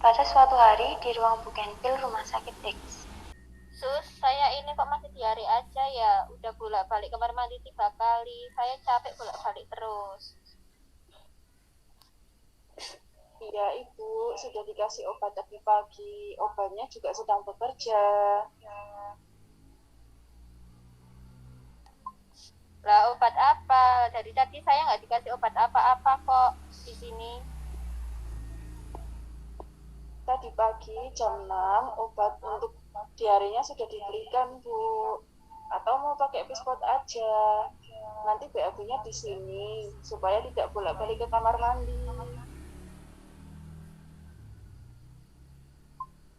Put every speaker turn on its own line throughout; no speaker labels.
Pada suatu hari di ruang bugenpil rumah sakit X.
Sus, saya ini kok masih diare aja ya? Udah bolak-balik kamar mandi 3 kali. Saya capek bolak-balik terus.
Iya, Ibu sudah dikasih obat tadi pagi. Obatnya juga sedang bekerja.
Lah obat apa? Dari tadi saya nggak dikasih obat apa-apa kok di sini.
Tadi pagi jam 6 obat untuk diarenya sudah diberikan, Bu. Atau mau pakai Pispot aja. Nanti BAB-nya di sini supaya tidak bolak-balik ke kamar mandi.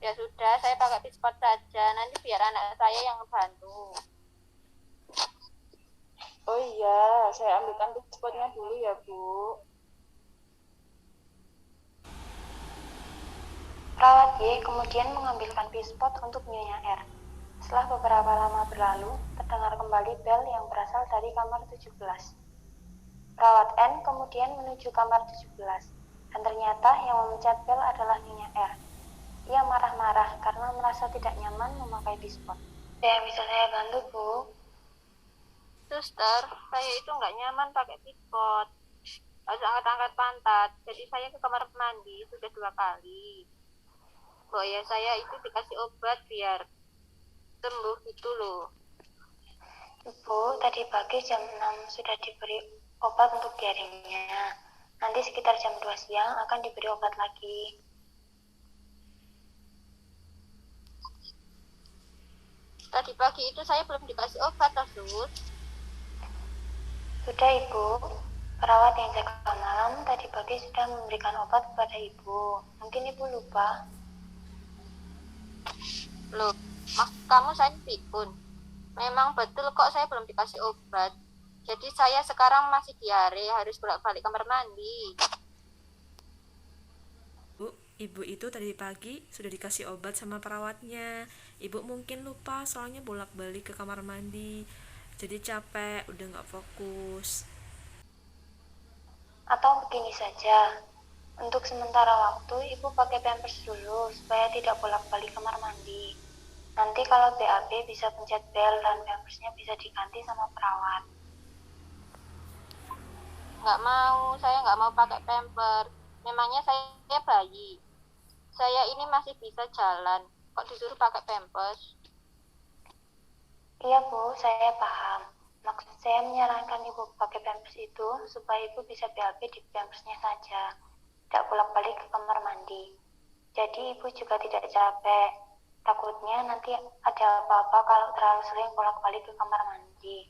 Ya sudah, saya pakai Pisport saja. Nanti biar anak saya yang bantu.
Oh iya, saya ambilkan Pispotnya dulu ya, Bu.
Perawat Y kemudian mengambilkan pispot untuk Nyonya R. Setelah beberapa lama berlalu, terdengar kembali bel yang berasal dari kamar 17. Perawat N kemudian menuju kamar 17, dan ternyata yang memencet bel adalah Nyonya R. Ia marah-marah karena merasa tidak nyaman memakai pispot. Yang bisa saya bantu, Bu?
Suster, saya itu nggak nyaman pakai Pispot. Harus angkat-angkat pantat. Jadi saya ke kamar mandi sudah 2 kali. Oh ya, saya itu dikasih obat biar sembuh gitu loh.
Ibu, tadi pagi jam 6 sudah diberi obat untuk diarenya. Nanti sekitar jam 2 siang akan diberi obat lagi.
Tadi pagi itu saya belum dikasih obat loh, Sus.
Sudah, Ibu. Perawat yang jaga malam tadi pagi sudah memberikan obat kepada Ibu. Mungkin Ibu lupa.
Loh, kamu saya pikun. Memang betul kok saya belum dikasih obat. Jadi saya sekarang masih diare, harus bolak-balik kamar mandi.
Bu, ibu itu tadi pagi sudah dikasih obat sama perawatnya. Ibu mungkin lupa soalnya bolak-balik ke kamar mandi. Jadi capek, udah gak fokus.
Atau begini saja. Untuk sementara waktu, Ibu pakai pampers dulu supaya tidak bolak-balik kamar mandi. Nanti kalau BAB bisa pencet bel dan pampersnya bisa diganti sama perawat.
Nggak mau, saya nggak mau pakai pamper. Memangnya saya bayi. Saya ini masih bisa jalan. Kok disuruh pakai pampers?
Iya, Bu, saya paham. Maksud saya menyarankan Ibu pakai pampers itu supaya Ibu bisa BAB di pampersnya saja. Tidak bolak-balik ke kamar mandi. Jadi Ibu juga tidak capek. Takutnya nanti ada apa-apa kalau terlalu sering bolak-balik ke kamar mandi.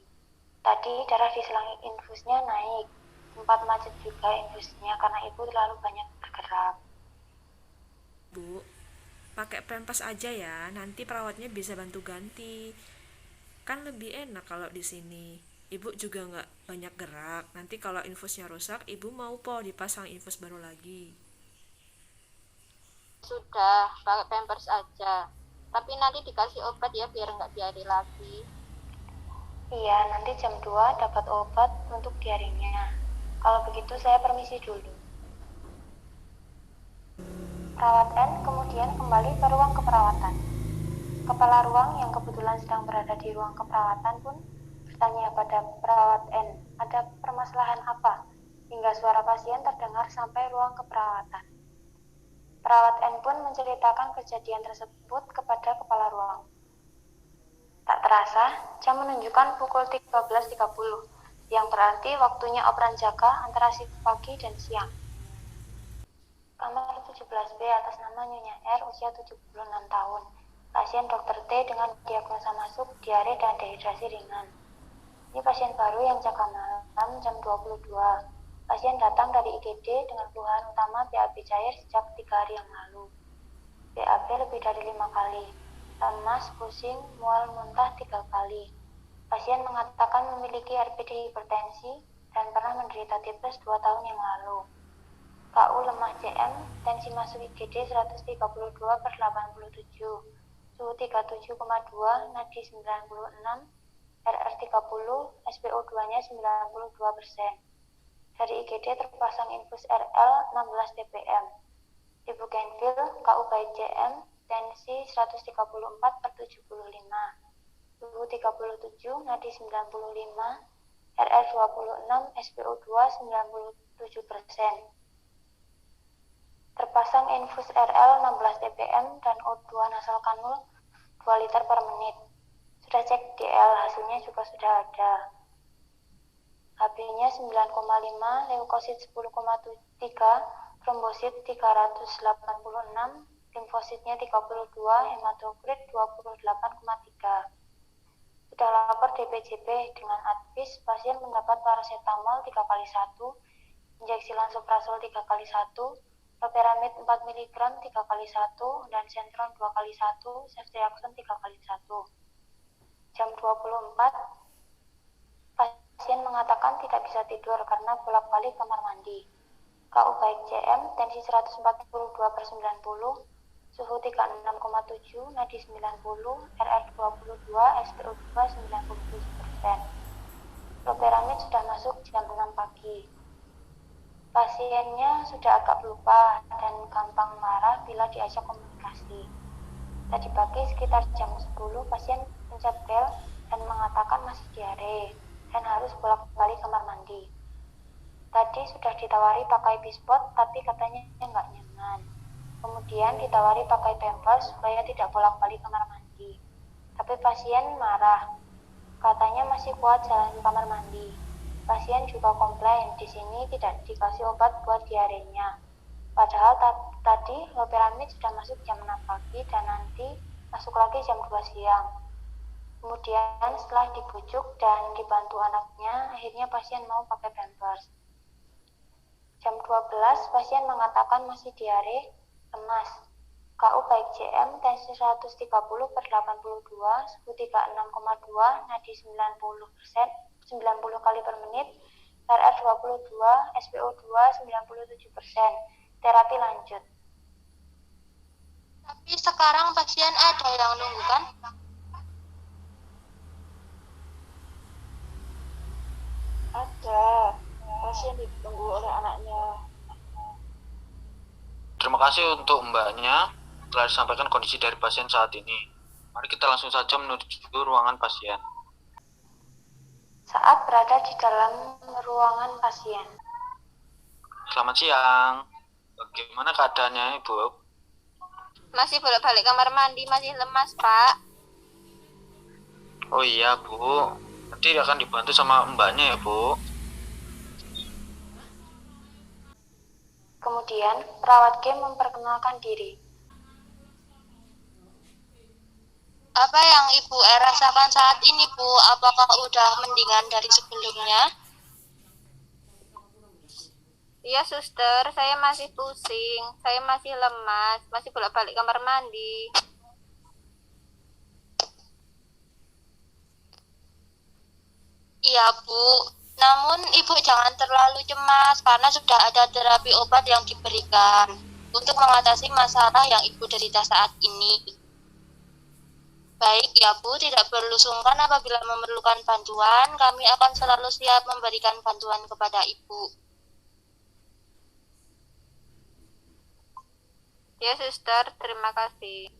Tadi darah di selang infusnya naik. Sempat macet juga infusnya karena Ibu terlalu banyak bergerak.
Bu, pakai pampers aja ya, nanti perawatnya bisa bantu ganti. Kan lebih enak kalau di sini. Ibu juga nggak banyak gerak. Nanti kalau infusnya rusak, ibu mau po dipasang infus baru lagi.
Sudah, pakai pampers aja. Tapi nanti dikasih obat ya biar nggak diare lagi.
Iya, nanti jam 2 dapat obat untuk diarenya. Kalau begitu saya permisi dulu. Perawat N kemudian kembali ke ruang keperawatan. Kepala ruang yang kebetulan sedang berada di ruang keperawatan pun bertanya pada perawat N, ada permasalahan apa? Hingga suara pasien terdengar sampai ruang keperawatan. Perawat N pun menceritakan kejadian tersebut kepada kepala ruang. Tak terasa, jam menunjukkan pukul 13.30, yang berarti waktunya operan jaga antara shift pagi dan siang. Kamar 17B atas nama Nyonya R, usia 76 tahun. Pasien Dr. T dengan diagnosa masuk diare dan dehidrasi ringan. Ini pasien baru yang jaga malam jam 22. Pasien datang dari IGD dengan keluhan utama BAB cair sejak 3 hari yang lalu. BAB lebih dari 5 kali. Lemas, pusing, mual, muntah 3 kali. Pasien mengatakan memiliki RPD hipertensi dan pernah menderita tipes 2 tahun yang lalu. KU lemah CM, tensi masuk IGD 132/87, suhu 37,2, nadi 96, RR 30, SpO2-nya 92%. Dari IGD terpasang infus RL 16 dpm. Di Bougainville, KU baik JM, tensi 134/75, suhu 37, nadi 95, RR 26, SPO2 97%. Terpasang infus RL 16 TPM dan O2 nasal kanul 2 liter per menit. Sudah cek DL, hasilnya juga sudah ada. HB-nya 9,5, leukosit 10,3, trombosit 386, limfositnya 32, hematokrit 28,3. Sudah lapor DPJP dengan advis, pasien mendapat paracetamol 3x1, injeksi lansoprazol 3x1, loperamid 4 mg 3x1, dan sentron 2x1, ceftriaxone 3x1. Jam 24, pasien mengatakan tidak bisa tidur karena bolak-balik kamar mandi. KU baik JM, tensi 142/90, suhu 36,7, nadi 90, RR 22, SPO2 97%. Loperamid sudah masuk jam 6 pagi. Pasiennya sudah agak lupa dan gampang marah bila diajak komunikasi. Tadi pagi sekitar jam 10, pasien pencet bel dan mengatakan masih diare dan harus bolak-balik kamar mandi. Tadi sudah ditawari pakai bispot, tapi katanya nggak nyaman. Kemudian ditawari pakai pampers supaya tidak bolak-balik kamar mandi. Tapi pasien marah, katanya masih kuat jalan kamar mandi. Pasien juga komplain, di sini tidak dikasih obat buat diarenya. Padahal tadi loperamid sudah masuk jam 6 pagi dan nanti masuk lagi jam 2 siang. Kemudian setelah dibujuk dan dibantu anaknya, akhirnya pasien mau pakai pampers. Jam 12, pasien mengatakan masih diare, lemas. KU baik JM, tensi 130/82, suhu 36,2, nadi 90 kali per menit, RR 22, SPO2 97%. Terapi lanjut.
Tapi sekarang pasien ada yang nunggu kan?
Ada. Pasien ditunggu oleh anaknya.
Terima kasih untuk mbaknya telah disampaikan kondisi dari pasien saat ini. Mari kita langsung saja menuju ruangan pasien.
Saat berada di dalam ruangan pasien.
Selamat siang. Bagaimana keadaannya, Ibu?
Masih bolak-balik kamar mandi, masih lemas, Pak.
Oh iya, Bu. Nanti akan dibantu sama mbaknya ya, Bu.
Kemudian, perawat G memperkenalkan diri.
Apa yang Ibu rasakan saat ini, Bu? Apakah udah mendingan dari sebelumnya? Iya, suster. Saya masih pusing. Saya masih lemas. Masih bolak-balik kamar mandi. Iya, Bu. Namun, Ibu jangan terlalu cemas karena sudah ada terapi obat yang diberikan untuk mengatasi masalah yang Ibu derita saat ini. Baik ya Bu, tidak perlu sungkan apabila memerlukan bantuan, kami akan selalu siap memberikan bantuan kepada Ibu. Ya suster, terima kasih.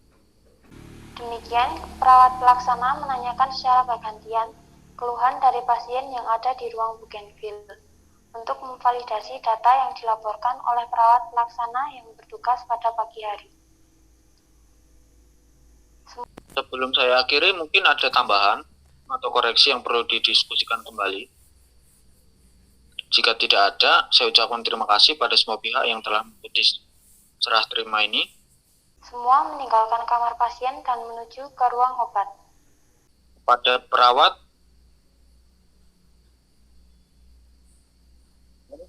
Demikian, perawat pelaksana menanyakan secara bergantian keluhan dari pasien yang ada di ruang Bougainville untuk memvalidasi data yang dilaporkan oleh perawat pelaksana yang bertugas pada pagi hari.
Sebelum saya akhiri, mungkin ada tambahan atau koreksi yang perlu didiskusikan kembali. Jika tidak ada, saya ucapkan terima kasih pada semua pihak yang telah mengikuti serah terima ini.
Semua meninggalkan kamar pasien dan menuju ke ruang obat.
Pada perawat,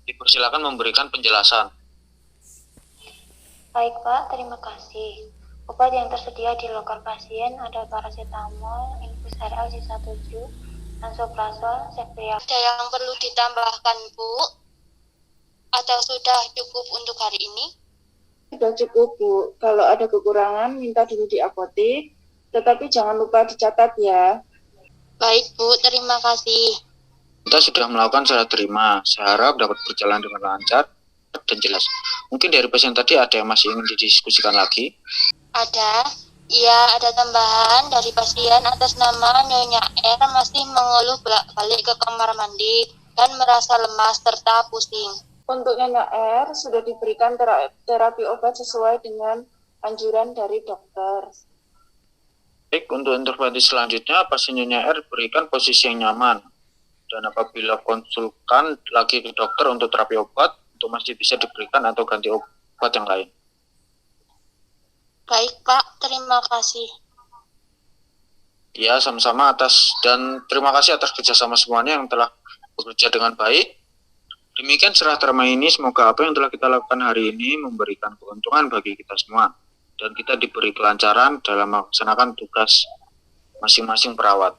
dipersilakan memberikan penjelasan.
Baik Pak, terima kasih. Obat yang tersedia di loker pasien ada paracetamol, infus RL sisa 7, lansoprazol, ceftriaxone.
Ada yang perlu ditambahkan Bu? Atau sudah cukup untuk hari ini?
Sudah cukup, Bu. Kalau ada kekurangan, minta dulu di apotek. Tetapi jangan lupa dicatat ya.
Baik Bu, terima kasih.
Kita sudah melakukan serah terima. Saya harap dapat berjalan dengan lancar dan jelas. Mungkin dari pasien tadi ada yang masih ingin didiskusikan lagi?
Ada. Iya, ada tambahan dari pasien atas nama Nyonya R masih mengeluh bolak-balik ke kamar mandi dan merasa lemas serta pusing.
Untuk Nyonya R sudah diberikan terapi obat sesuai dengan anjuran dari dokter.
Baik, untuk intervensi selanjutnya pasien Nyonya R berikan posisi yang nyaman. Dan apabila konsulkan lagi ke dokter untuk terapi obat, itu masih bisa diberikan atau ganti obat yang lain.
Baik Pak, terima kasih.
Ya, sama-sama dan terima kasih atas kerjasama semuanya yang telah bekerja dengan baik. Demikian serah terma ini, semoga apa yang telah kita lakukan hari ini memberikan keuntungan bagi kita semua. Dan kita diberi kelancaran dalam melaksanakan tugas masing-masing perawat.